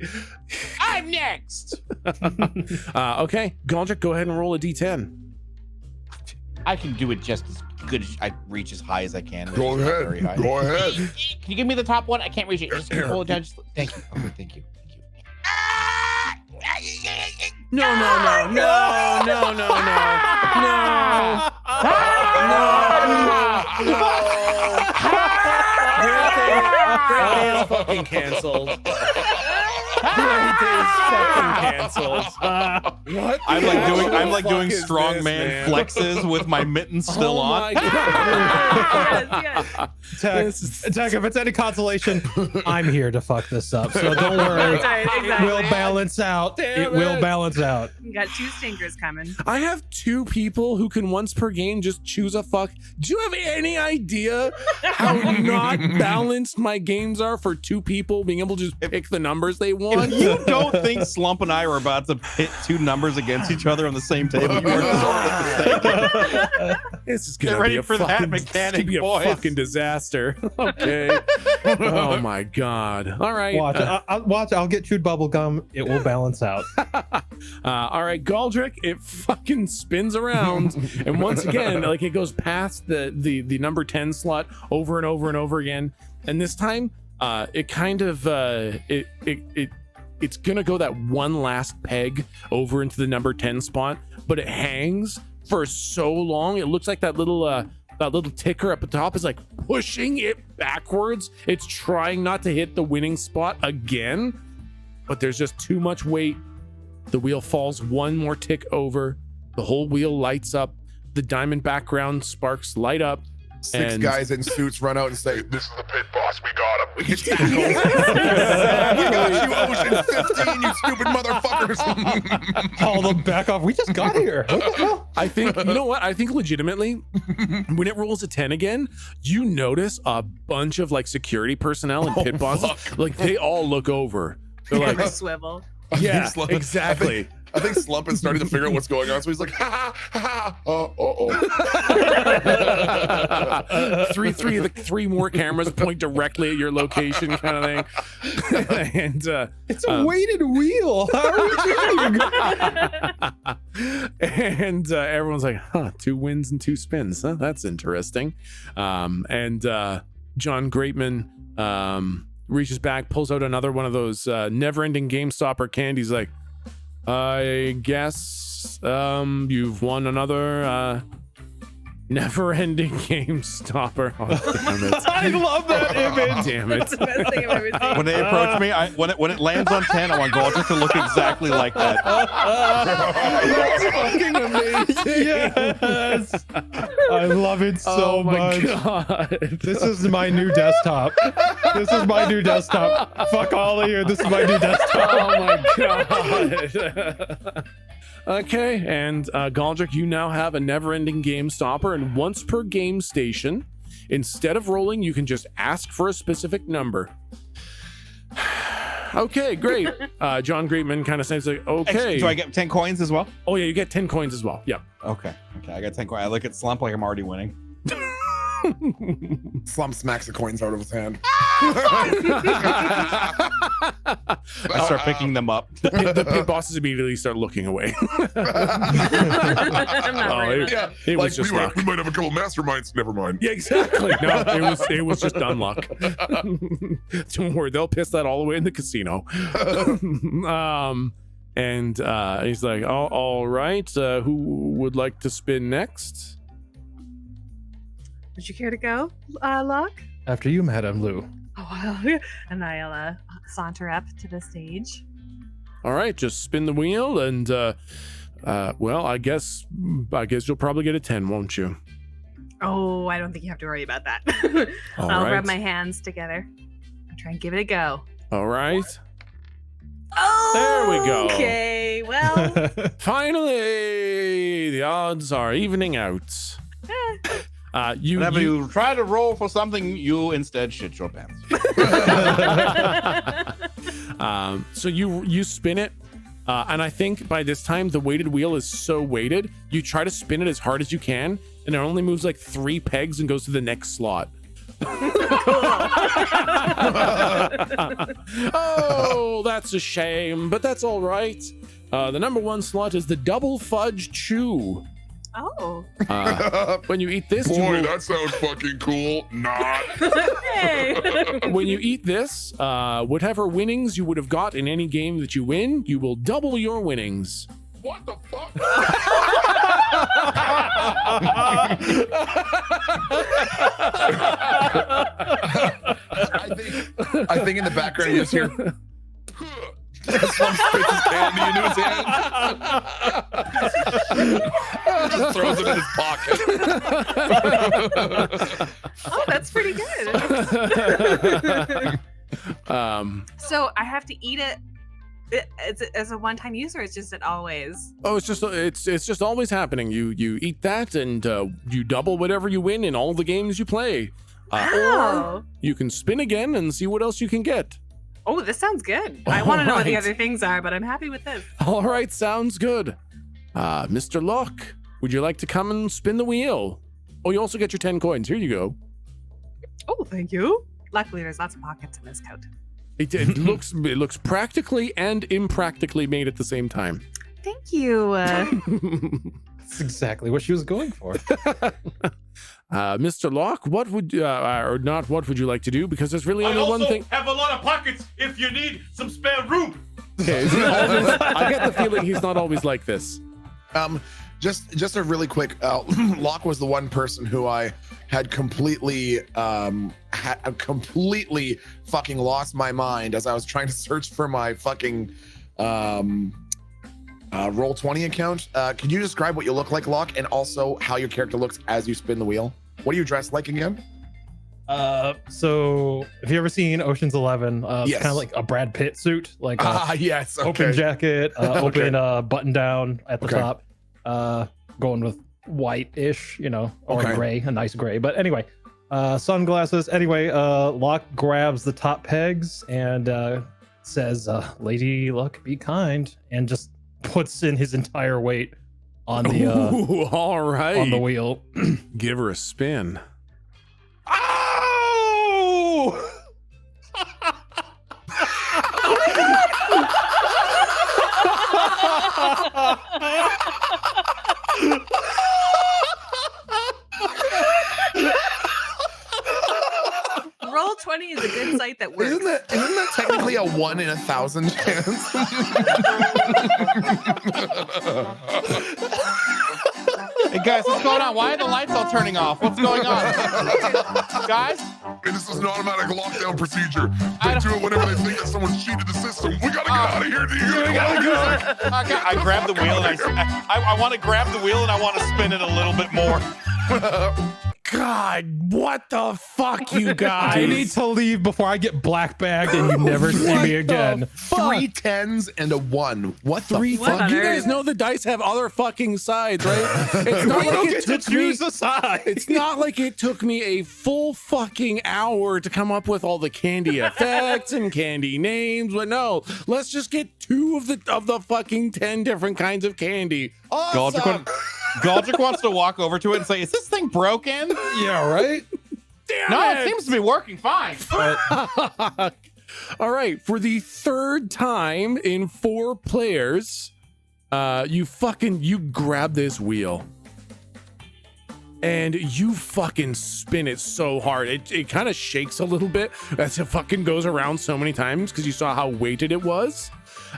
I'm next. Okay, Galdric, go ahead and roll a d10. I can do it just as good as I reach as high as I can. Go ahead. Go ahead. Can you give me the top one? I can't reach it. Just pull it down. Thank you. Okay, thank you. No. Great day is fucking canceled. Great day is fucking canceled. What? I'm like doing is strongman this, man? flexes with my mittens still on. My God. Yes. Tech, if it's any consolation, I'm here to fuck this up. So don't worry. Exactly. It will balance out. Damn It will it. balance out. You got 2 stinkers coming. I have 2 people who can once per game just choose a fuck. Do you have any idea how not balanced my games are for 2 people being able to just pick the numbers they want? If you don't think Slump and I are about to pit 2 numbers against each other on the same table, you are mistaken. This is gonna Get ready be a for that fucking, mechanic, it's gonna be a boys. fucking disaster. Okay. Oh my God. All right. Watch. I'll get chewed bubble gum. It will balance out. All right, Galdric, it fucking spins around, and once again, like it goes past the number 10 slot over and over and over again, and this time, it kind of it's gonna go that one last peg over into the number 10 spot, but it hangs for so long. It looks like that little ticker up at the top is like pushing it backwards. It's trying not to hit the winning spot again, but there's just too much weight. The wheel falls one more tick over. The whole wheel lights up. The diamond background sparks light up. 6 guys in suits run out and say, "This is the pit boss. We got him. We can tackle. We got you, Ocean 15, you stupid motherfuckers." Call them back off. We just got here. What the hell? I think, you know what? I think legitimately, when it rolls a 10 again, you notice a bunch of like security personnel and pit bosses. fuck. Like they all look over. They're like, Swivel. yeah, Slump- exactly. I think Slump is starting to figure out what's going on, so he's like, "Ha ha ha! Three of the 3 more cameras point directly at your location, kind of thing. And It's a weighted wheel. How are we doing? and everyone's like, huh, 2 wins and 2 spins. Huh? That's interesting. And John Greatman reaches back, pulls out another one of those never-ending Game Stopper candies, like, I guess you've won another never-ending Game Stopper. Oh, damn it. I love that image. Damn it. That's the best thing I've ever seen. When they approach me, when it lands on 10, I want Galdric to look exactly like that. That's fucking amazing. Yes. I love it so Oh my much. God. This is my new desktop. This is my new desktop. Fuck all of you. This is my new desktop. Oh my God. Okay, and Galdric, you now have a never-ending Game Stopper, and once per game station, instead of rolling, you can just ask for a specific number. Okay, great. John Greatman kind of says like, okay. Do I get 10 coins as well? Oh yeah, you get 10 coins as well. Yep. Okay, I got 10 coins. I look at Slump like I'm already winning. Slump smacks the coins out of his hand. I start picking them up. The pit bosses immediately start looking away. I'm not worried about Yeah, It was just we luck. might have a couple masterminds. Never mind. Yeah, exactly. No, it was just unluck. Don't worry, they'll piss that all away in the casino. And he's like, oh, all right. Who would like to spin next? Would you care to go, Locke? After you, Madame Lou. Oh, well, and I'll saunter up to the stage. All right, just spin the wheel, and well, I guess you'll probably get a 10, won't you? Oh, I don't think you have to worry about that. All I'll right. rub my hands together and try and give it a go. All right. Oh, There we go. Okay, well, Finally, the odds are evening out. Whenever you try to roll for something, you instead shit your pants. So you spin it, and I think by this time the weighted wheel is so weighted, you try to spin it as hard as you can, and it only moves like 3 pegs and goes to the next slot. Oh, that's a shame, but that's all right. The number 1 slot is the double fudge chew. oh, When you eat this, Boy, that sounds fucking cool. Not. hey. when you eat this, whatever winnings you would have got in any game that you win, you will double your winnings. What the fuck? I think in the background you just hear Slump spits his candy into his hand. Just throws it in his pocket. Oh, that's pretty good. So I have to eat it as a one-time use, or it's just it always? Oh, it's just always happening. You eat that, and you double whatever you win in all the games you play. Or Wow. you can spin again and see what else you can get. Oh, this sounds good. I want to know what the Alright. other things are, but I'm happy with this. All right, sounds good. Mr. Locke, would you like to come and spin the wheel? Oh, you also get your 10 coins. Here you go. Oh, thank you. Luckily, there's lots of pockets in this coat. It looks practically and impractically made at the same time. Thank you. That's exactly what she was going for. Mr. Locke, what would or not what would you like to do? Because there's really only one thing. have a lot of pockets if you need some spare room. Okay, is he always, I get the feeling he's not always like this. Just a really quick. Locke was the one person who I had completely fucking lost my mind as I was trying to search for my fucking Roll20 account. Could you describe what you look like, Locke, and also how your character looks as you spin the wheel? What are you dressed like again? So have you ever seen Ocean's 11? It's Yes. kind of like a Brad Pitt suit, like Yes. Okay. open jacket, open button down at the Okay. top. Going with white-ish, or Okay. gray, a nice gray. But anyway, sunglasses. Anyway, Locke grabs the top pegs and says, "Lady Luck, be kind," and just puts in his entire weight on the Ooh, all right. on the wheel. Give her a spin. Oh! Roll20 is a good site that works. Isn't that technically a 1 in 1,000 chance? Hey guys, what's going on? Why are the lights all turning off? What's going on? Guys? And this is an automatic lockdown procedure. They do it whenever they think that someone's cheated the system. We gotta get out of here. I grab the wheel and I want to grab the wheel and I want to spin it a little bit more. God, what the fuck, you guys? I need to leave before I get black bagged and you never see What me the again. 3 10s and a 1. What the Three fuck? on You earth? guys know the dice have other fucking sides, right? It's not We like don't it get to took me. choose a side. It's not like it took me a full fucking hour to come up with all the candy effects and candy names. But no, let's just get 2 of the fucking 10 different kinds of candy. Awesome. Galdric wants to walk over to it and say, "Is this thing broken?" Yeah, right? Damn No, it. it seems to be working fine. All right, for the third time in 4 players, you grab this wheel and you fucking spin it so hard. It kind of shakes a little bit as it fucking goes around so many times because you saw how weighted it was.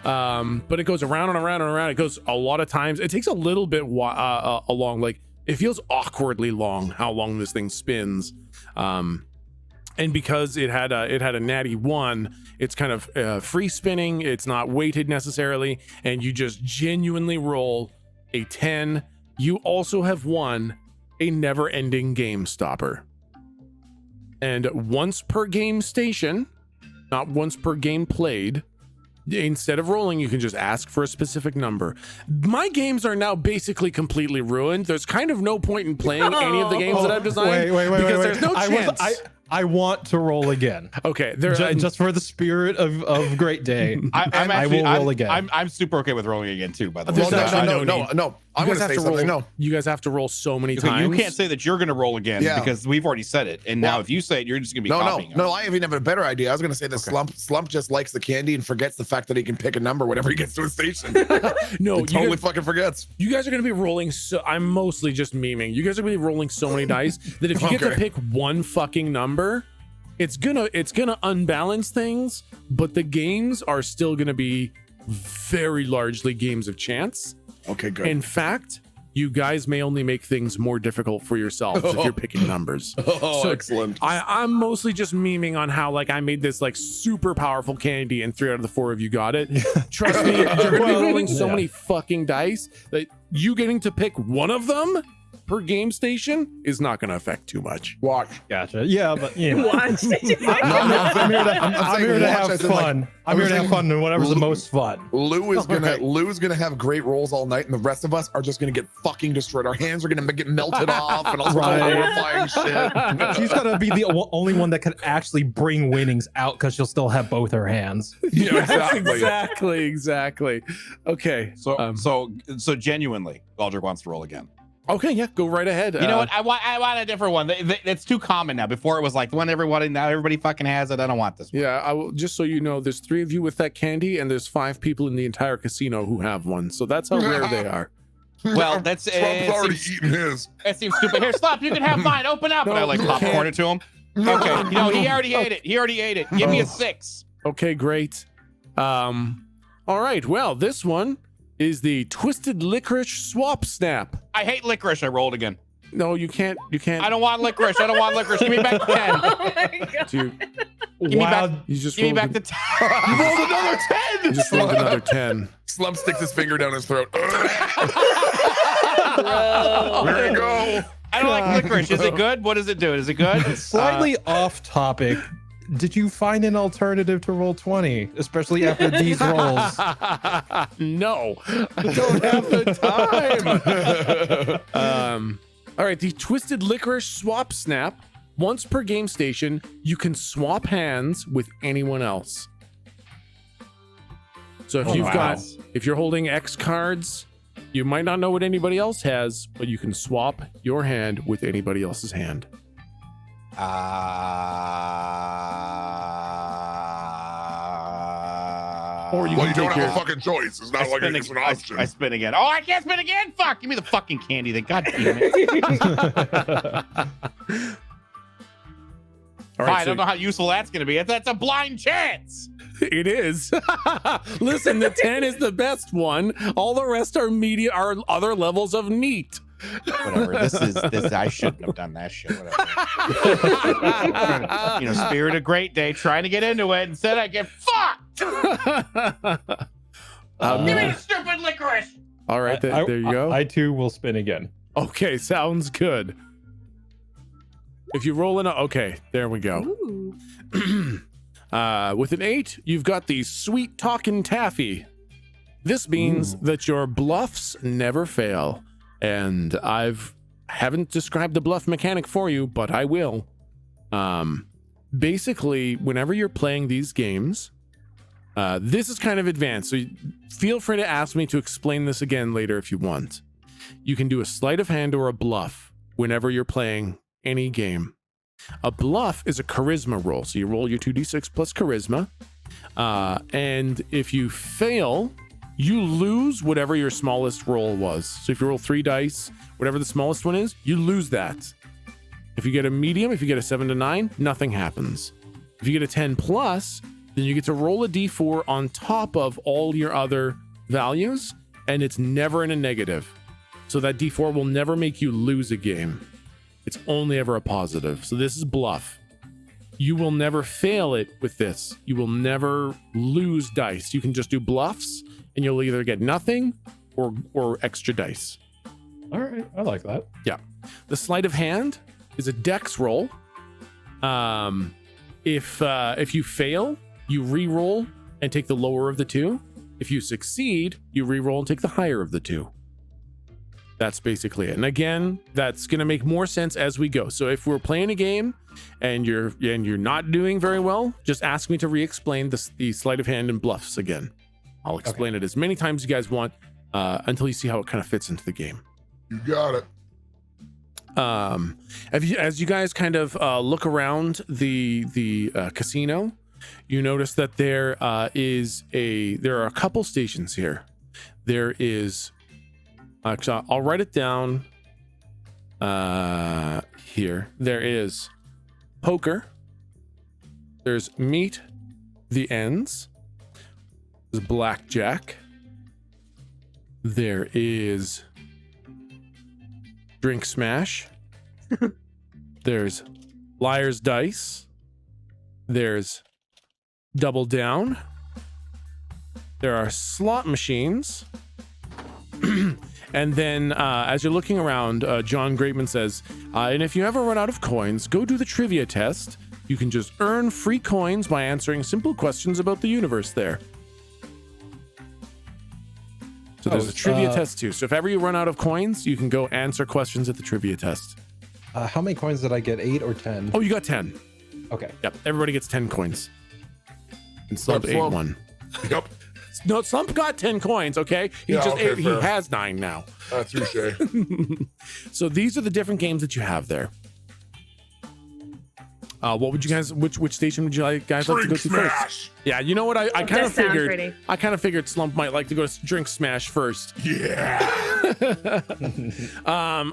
But it goes around and around and around. It goes a lot of times. It takes a little bit along, like it feels awkwardly long how long this thing spins. And because it had a natty 1, it's kind of free spinning. It's not weighted necessarily, and you just genuinely roll a 10. You also have won a never-ending game stopper. And once per game station, not once per game played, instead of rolling, you can just ask for a specific number. My games are now basically completely ruined. There's kind of no point in playing any of the games that I've designed because there's no chance. I want to roll again. Okay, just for the spirit of Great Day. I will roll again. I'm super okay with rolling again too. By the way, No. I'm going to say something. No, you guys have to roll so many times. You can't say that you're going to roll again because we've already said it. And now if you say it, you're just going to be copying. No. I even have a better idea. I was going to say that Slump just likes the candy and forgets the fact that he can pick a number whenever he gets to a station. No, he totally fucking forgets. You guys are going to be rolling. I'm mostly just memeing. You guys are going to be rolling so many dice that if you get to pick one fucking number, it's gonna unbalance things, but the games are still gonna be very largely games of chance. Okay, good. In fact, you guys may only make things more difficult for yourselves if you're picking numbers. So excellent. I'm mostly just memeing on how like I made this like super powerful candy and 3 out of the 4 of you got it. Trust me, you're gonna be rolling so many fucking dice that you getting to pick one of them per game station is not going to affect too much. Watch. Gotcha. Yeah, but you know. Watch. I'm here to have fun. I'm here to have fun and whatever's the most fun. Lou's gonna have great rolls all night, and the rest of us are just gonna get fucking destroyed. Our hands are gonna get melted off, and all sorts of horrifying shit. She's gonna be the only one that can actually bring winnings out because she'll still have both her hands. Yeah, exactly. Okay. So genuinely, Galdric wants to roll again. Okay, yeah, go right ahead. You know what? I want a different one. It's too common now. Before it was like the one everybody, now everybody fucking has it. I don't want this one. Yeah, I will, just so you know, there's 3 of you with that candy, and there's 5 people in the entire casino who have one. So that's how rare they are. Well, that's Slump's already eaten his. That seems stupid. Here, Slump, you can have mine. Open up. And I like popcorn it to him. Okay, you know, he already ate it. He already ate it. Give me a 6. Okay, great. All right, well, this one is the Twisted Licorice Swap Snap. I hate licorice. I rolled again. No, you can't. I don't want licorice. Give me back the 10. Oh my God. Give me back the 10. You rolled another 10. You just rolled another 10. Slump sticks his finger down his throat. There you go. I don't like licorice. Is it good? What does it do? Is it good? Slightly off topic. Did you find an alternative to roll 20, especially after these rolls? No, I don't have the time. All right, the Twisted Licorice Swap Snap. Once per game station, you can swap hands with anyone else. So if you're holding X cards, you might not know what anybody else has, but you can swap your hand with anybody else's hand. Or you don't have a fucking choice. It's not like it's an option. I spin again. Oh, I can't spin again. Fuck! Give me the fucking candy. Then, God damn it. All right, I don't know how useful that's going to be. That's a blind chance. It is. Listen, the 10 is the best one. All the rest are other levels of neat. Whatever. This. I shouldn't have done that shit. Whatever. Spirit of Great Day, trying to get into it. Instead, I get fucked. Give me the stupid licorice. All right, there you go. I too will spin again. Okay, sounds good. If you roll in okay, there we go. With an 8, you've got the Sweet Talkin' Taffy. This means that your bluffs never fail. And haven't described the bluff mechanic for you, but I will. Basically, whenever you're playing these games, this is kind of advanced, so feel free to ask me to explain this again later if you want. You can do a sleight of hand or a bluff whenever you're playing any game. A bluff is a charisma roll. So you roll your 2d6 plus charisma. And if you fail, you lose whatever your smallest roll was. So if you roll 3 dice, whatever the smallest one is, you lose that. If you get a medium, if you get a 7 to 9, nothing happens. If you get a 10 plus, then you get to roll a d4 on top of all your other values, and it's never in a negative. So that d4 will never make you lose a game. It's only ever a positive. So this is bluff. You will never fail it with this. You will never lose dice. You can just do bluffs, and you'll either get nothing or extra dice. All right, I like that. Yeah. The sleight of hand is a dex roll. If you fail, you re-roll and take the lower of the two. If you succeed, you re-roll and take the higher of the two. That's basically it. And again, that's going to make more sense as we go. So if we're playing a game and you're not doing very well, just ask me to re-explain the sleight of hand and bluffs again. I'll explain it as many times as you guys want until you see how it kind of fits into the game. You got it. As you guys kind of look around the casino, you notice that there are a couple stations here. There is, actually, I'll write it down here. There is poker. There's meet the ends. There's blackjack. There is drink smash. There's liar's dice. There's double down. There are slot machines. And then as you're looking around, John Greatman says, and if you ever run out of coins, go do the trivia test. You can just earn free coins by answering simple questions about the universe there. So there's a trivia test too. So if ever you run out of coins, you can go answer questions at the trivia test. How many coins did I get? 8 or 10? Oh, you got 10. Okay. Yep. Everybody gets 10 coins. And Slump ate Slump. 1. Yep. No, Slump got 10 coins, okay? He Yeah, just okay, ate, he fair. has 9 now. Touche. So these are the different games that you have there. What would you guys? Which station would you guys like to go Drink to first? smash. Yeah, you know what? I kind of Does sound figured. pretty. I kind of figured Slump might like to go to Drink Smash first. Yeah.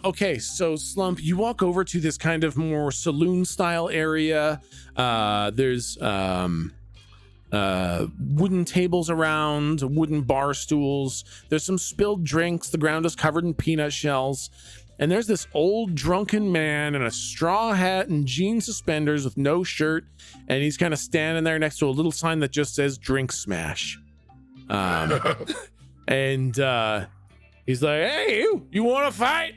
Okay, so Slump, you walk over to this kind of more saloon style area. There's wooden tables around, wooden bar stools. There's some spilled drinks. The ground is covered in peanut shells. And there's this old drunken man in a straw hat and jean suspenders with no shirt. And he's kind of standing there next to a little sign that just says Drink Smash. And he's like, hey, you want to fight?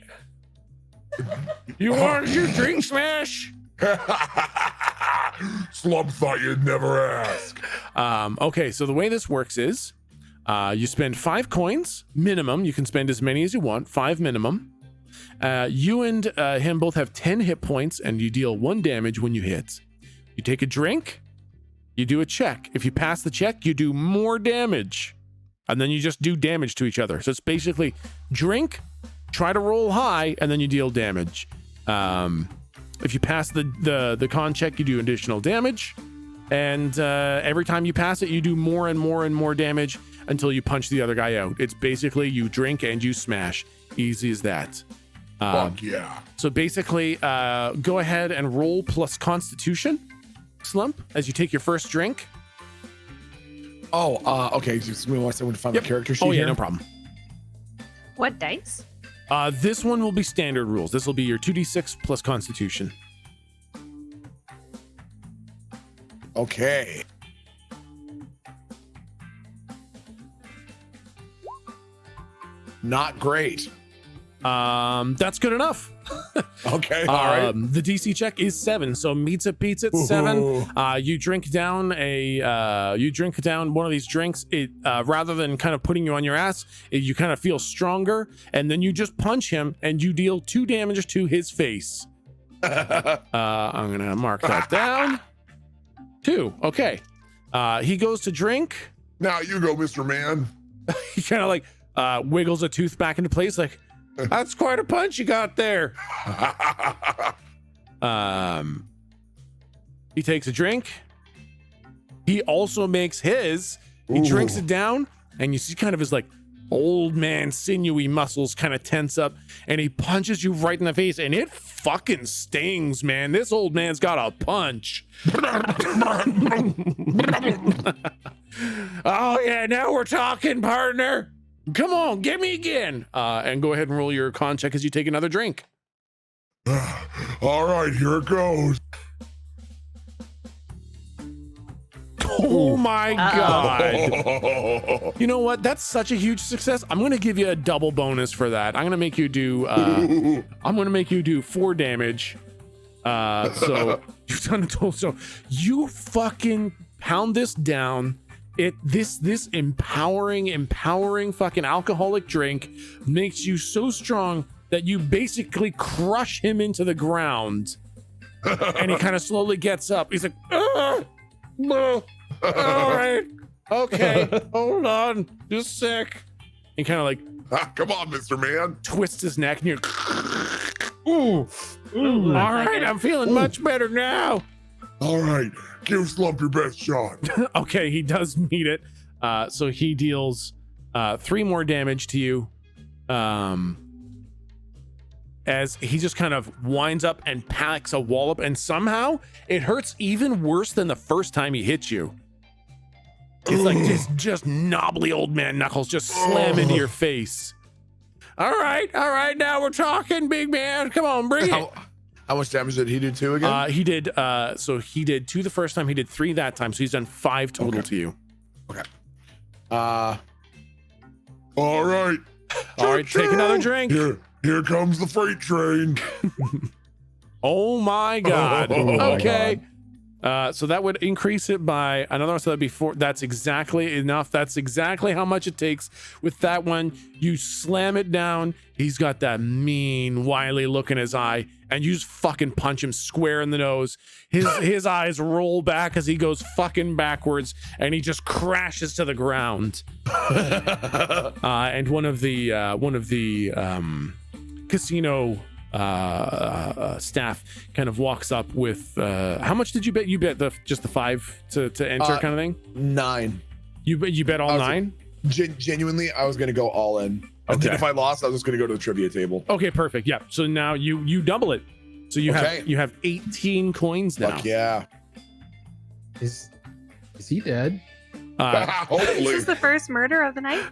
You want to do Drink Smash? Slump thought you'd never ask. Okay, so the way this works is you spend 5 coins minimum. You can spend as many as you want, 5 minimum. You and him both have 10 hit points, and you deal 1 damage when you hit. You take a drink, you do a check. If you pass the check, you do more damage, and then you just do damage to each other. So it's basically drink, try to roll high, and then you deal damage. If you pass the con check, you do additional damage, and every time you pass it, you do more and more and more damage until you punch the other guy out. It's basically you drink and you smash. Easy as that. Fuck yeah. So basically, go ahead and roll plus Constitution, Slump, as you take your first drink. Oh, okay. Just give me 1 second to find Yep. the character sheet Oh yeah, here. no problem. What dice? This one will be standard rules. This will be your 2d6 plus Constitution. Okay. Not great. That's good enough. Okay. All right. The DC check is 7, so meets it beats it 7. You drink down one of these drinks. It rather than kind of putting you on your ass, you kind of feel stronger, and then you just punch him, and you deal 2 damage to his face. I'm gonna mark that down. 2. Okay. He goes to drink. Now you go, Mr. Man. He kind of like wiggles a tooth back into place, like, that's quite a punch you got there. He takes a drink. He also makes his. He drinks it down, and you see kind of his like old man sinewy muscles kind of tense up, and he punches you right in the face, and it fucking stings, man. This old man's got a punch. Oh yeah, now we're talking, partner. Come on, get me again. And go ahead and roll your con check as you take another drink. All right, here it goes. Oh my god. You know what? That's such a huge success. I'm going to give you a double bonus for that. I'm going to make you do 4 damage. So you've done a total. So you fucking pound this down. This empowering fucking alcoholic drink makes you so strong that you basically crush him into the ground. And he kind of slowly gets up. He's like, all right, okay, hold on, just sick. And kind of like, come on, Mr. Man. twists his neck, and you're, all right, I'm feeling much better now. All right, give Slump your best shot. Okay, he does meet it. So he deals 3 more damage to you. As he just kind of winds up and packs a wallop, and somehow it hurts even worse than the first time he hit you. It's like just knobbly old man knuckles just slam into your face. All right, now we're talking, big man. Come on, bring it. How much damage did he do to again? He did 2 the first time, he did 3 that time, so he's done 5 total to you. Okay. All right. All right, take another drink. Here comes the freight train. Oh my god. Oh my Okay. So that would increase it by another, so that'd be 4. That's exactly enough. That's exactly how much it takes. With that one, you slam it down. He's got that mean, wily look in his eye, and you just fucking punch him square in the nose. His eyes roll back as he goes fucking backwards, and he just crashes to the ground. And one of the casino staff kind of walks up with how much did you bet? You bet just the 5 to enter kind of thing? 9. You bet all 9? Genuinely, I was gonna go all in. And then if I lost, I was just gonna go to the trivia table. Okay, perfect. Yeah. So now you double it. So you have 18 coins now. Fuck yeah. Is he dead? Hopefully. This is the first murder of the night.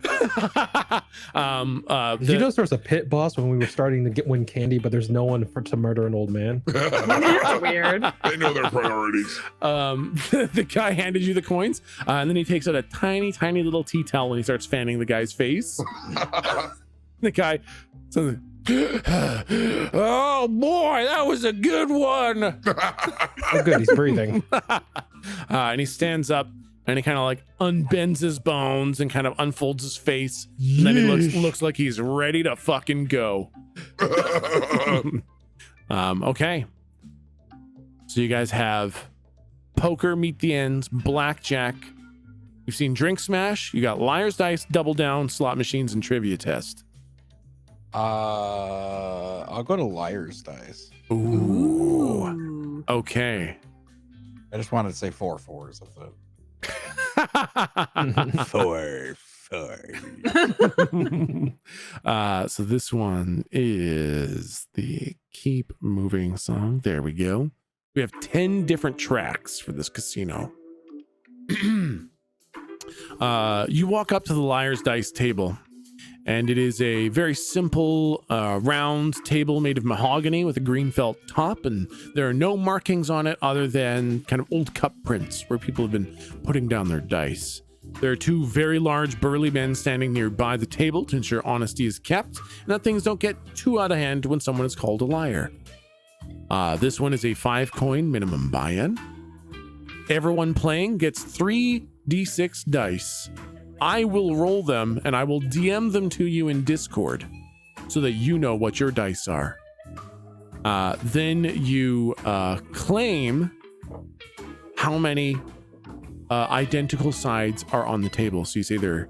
Did you know there was a pit boss when we were starting to win candy, but there's no one to murder an old man? That's weird. They know their priorities. The guy handed you the coins, and then he takes out a tiny little tea towel and he starts fanning the guy's face. The guy says, oh boy, that was a good one. Oh, good, he's breathing. And he stands up and he kind of like unbends his bones and kind of unfolds his face. And then he looks like he's ready to fucking go. Okay. So you guys have poker, meet the ends, blackjack. You've seen drink smash. You got liar's dice, double down, slot machines, and trivia test. I'll go to liar's dice. Ooh. Okay. I just wanted to say 4 fours of the 4. So this one is the Keep Moving song. There we go. We have 10 different tracks for this casino. You walk up to the liar's dice table, and it is a very simple round table made of mahogany with a green felt top, and there are no markings on it other than kind of old cup prints where people have been putting down their dice. There are 2 very large burly men standing nearby the table to ensure honesty is kept and that things don't get too out of hand when someone is called a liar. This one is a 5 coin minimum buy-in. Everyone playing gets 3d6 dice. I will roll them and I will DM them to you in Discord so that you know what your dice are. Then you claim how many identical sides are on the table. So you say there are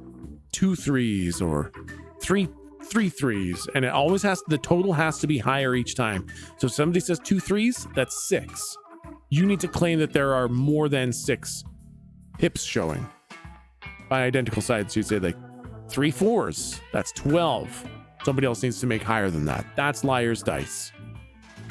2 3s or 3 3s, and it always the total has to be higher each time. So if somebody says 2 3s, that's 6. you need to claim that there are more than 6 pips showing. By identical sides, you'd say like 3 4s. That's 12. Somebody else needs to make higher than that. That's liar's dice.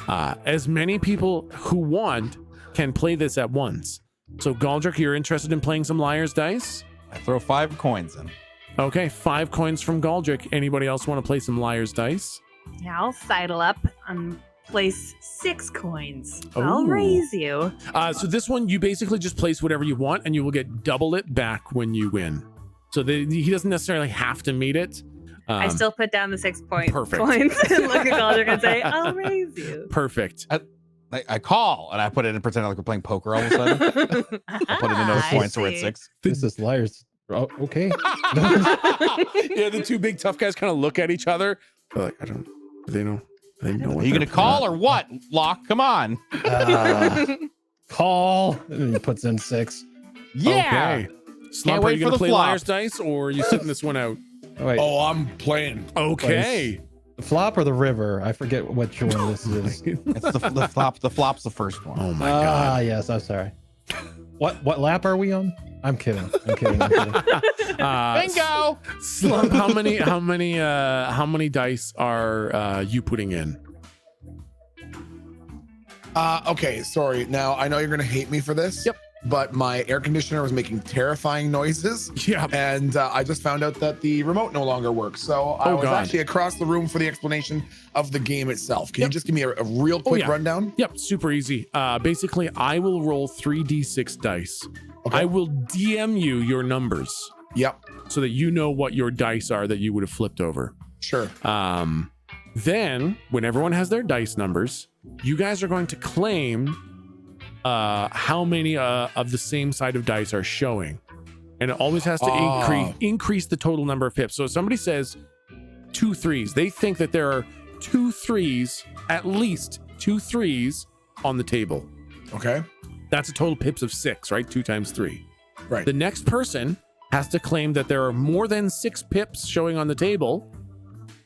As many people who want can play this at once. So Galdric, you're interested in playing some liar's dice? I throw 5 coins in. Okay, 5 coins from Galdric. Anybody else want to play some liar's dice? Yeah, I'll sidle up and place 6 coins. I'll Ooh. raise you. So this one, you basically just place whatever you want and you will get double it back when you win. So he doesn't necessarily have to meet it. I still put down the 6 points Perfect. and look at Galdric and say, I'll raise you. Perfect. I call and I put it in pretend like we're playing poker all of a sudden. I put it in those points so we're at 6. This is liars. Oh, okay. Yeah, the 2 big tough guys kind of look at each other. They're like, do they know Are you gonna call or what? Locke, come on. Call. And then he puts in 6. Yeah. Okay. Slump, are wait you for gonna the play flop. liar's dice or are you sitting this one out? Oh, wait. Oh, I'm playing. Okay. The flop or the river? I forget which one this is. It's the flop. The flop's the first one. Oh my god. Yes, I'm sorry. What lap are we on? I'm kidding. Bingo. Slump, how many dice are you putting in? Okay, sorry. Now I know you're gonna hate me for this. Yep. But my air conditioner was making terrifying noises. Yeah. And I just found out that the remote no longer works. So I was actually across the room for the explanation of the game itself. Can you just give me a real quick rundown? Yep, super easy. Basically, I will roll 3d6 dice. Okay. I will DM you your numbers. Yep. So that you know what your dice are that you would have flipped over. Sure. Then, when everyone has their dice numbers, you guys are going to claim how many of the same side of dice are showing, and it always has to increase the total number of pips. So if somebody says 2 3s, they think that there are 2 3s, at least 2 3s on the table. Okay. That's a total pips of 6, right? 2 times 3. Right. The next person has to claim that there are more than 6 pips showing on the table,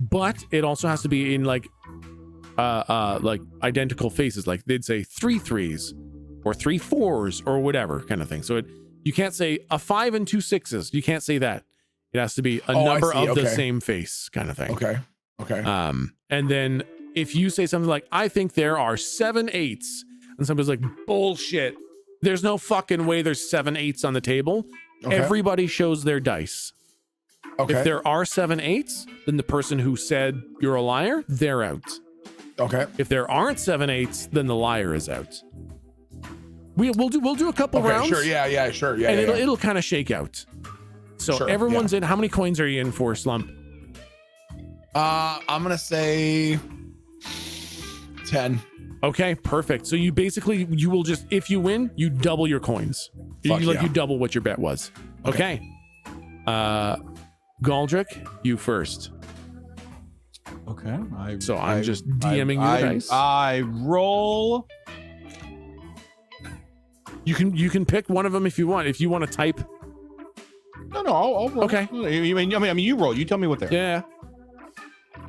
but it also has to be in like identical faces. Like they'd say 3 3s. Or 3 4s or whatever kind of thing. So you can't say a 5 and 2 6s. You can't say that. It has to be a number of the same face kind of thing. Okay. And then if you say something like, I think there are 7 8s, and somebody's like, bullshit. There's no fucking way there's 7 8s on the table. Okay. Everybody shows their dice. Okay. If there are 7 8s, then the person who said you're a liar, they're out. Okay. If there aren't 7 8s, then the liar is out. We'll do a couple rounds. Sure. Yeah. Sure. Yeah. And yeah, it'll kind of shake out. So Sure, everyone's in. How many coins are you in for, Slump? I'm gonna say 10. Okay, perfect. So you will just, if you win, you double your coins. You double what your bet was. Okay. Galdric, you first. Okay. I'm just DMing you the dice. I roll. You can pick one of them if you want. If you want to type. No, I'll roll. Okay. I mean, you roll. You tell me what they're. Yeah.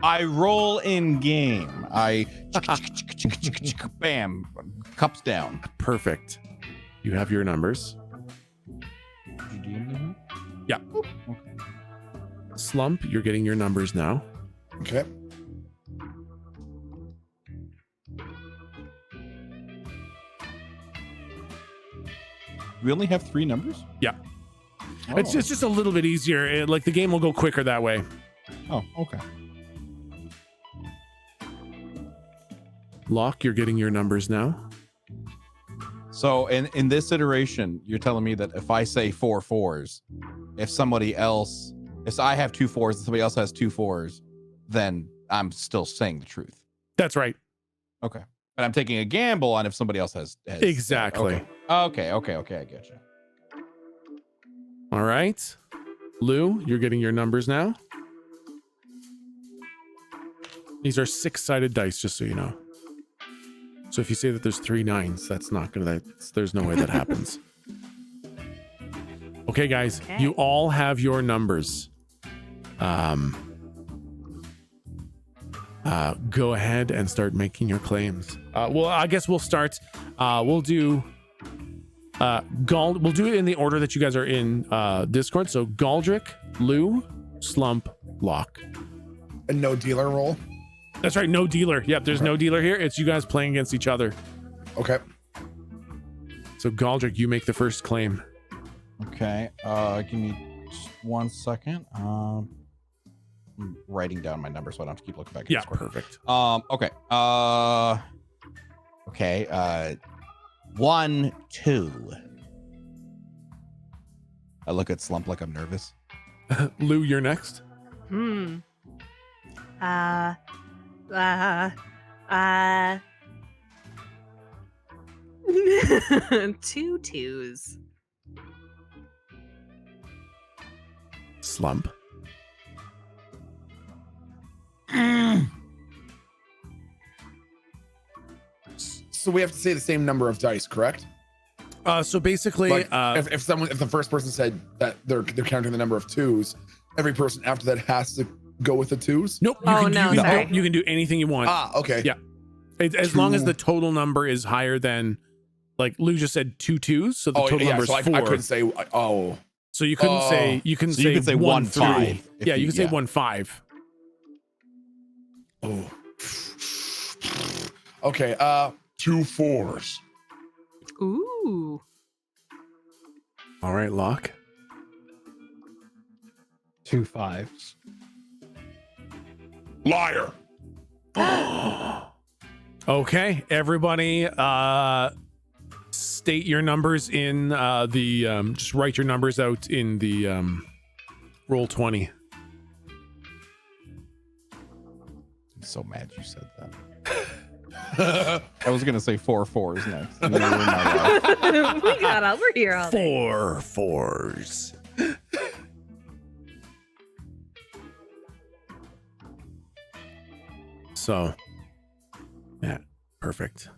I roll in game. I bam, cups down. Perfect. You have your numbers. Yeah. Okay. Slump, you're getting your numbers now. Okay. We only have 3 numbers? Yeah. Oh. It's just a little bit easier. Like the game will go quicker that way. Oh, okay. Locke, you're getting your numbers now. So in this iteration, you're telling me that if I say 4 4s, if I have 2 4s and somebody else has 2 4s, then I'm still saying the truth. That's right. Okay. But I'm taking a gamble on if somebody else has Exactly. Okay, I get you. All right. Lou, you're getting your numbers now. These are 6-sided dice, just so you know. So if you say that there's 3 9s, there's no way that happens. Okay, guys, you all have your numbers. go ahead and start making your claims. Well, I guess we'll start. We'll do we'll do it in the order that you guys are in Discord. So Galdric, Lou, Slump, Locke. And no dealer roll. That's right, no dealer. Yep, there's no dealer here. It's you guys playing against each other. Okay. So Galdric, you make the first claim. Okay. Give me just 1 second. I'm writing down my number so I don't have to keep looking back at Yeah, Discord. perfect. Okay. Okay. 1, 2. I look at Slump like I'm nervous. Lou, you're next. Two twos. Slump. So we have to say the same number of dice, correct? So basically, Like if the first person said that they're counting the number of twos, every person after that has to go with the twos. nope. Oh, no, sorry. You can do anything you want. Okay. Yeah. As long as Two. the total number is higher than, like Lou just said, 2 twos. So the total number is so 4. I couldn't say. So you couldn't say. You couldn't So say you could say 1 1-5 3. if Yeah, you could say yeah. 1-5. Oh. Okay. 2 4s. Ooh. All right, Locke. 2 5s. Liar. Okay, everybody, state your numbers in the just write your numbers out in the roll 20. I'm so mad you said that. I was gonna say 4 4s next. and you ruined my life. We got over here all day. 4 4s. So, yeah, perfect.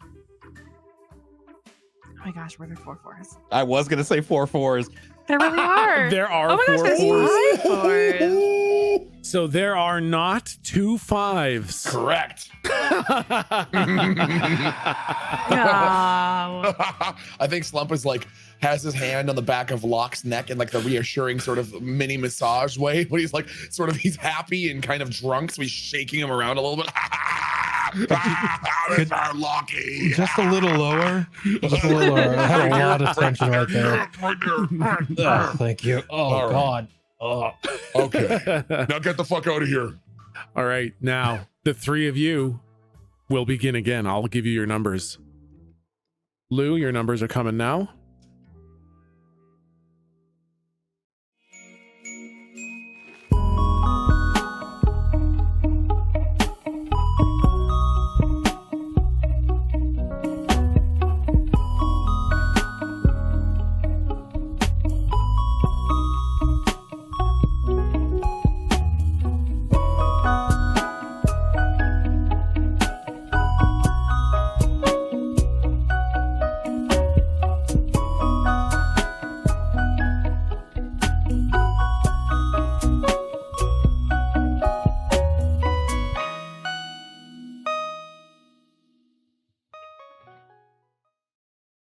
Oh my gosh, were there 4 4s? I was gonna say 4 4s. There really are. There are Oh my 4 gosh, there's 4s. 5 4s. So there are not 2 5s. Correct. No. I think Slump is like has his hand on the back of Locke's neck in like the reassuring sort of mini massage way, but he's like sort of he's happy and kind of drunk, so he's shaking him around a little bit. There's our Lockie. Just a little lower. Just a little lower. I had a lot of tension right there. Oh, thank you. Oh, All right. God. Oh. Okay. Now get the fuck out of here. All right, now the 3 of you will begin again. I'll give you your numbers. Lou, your numbers are coming now.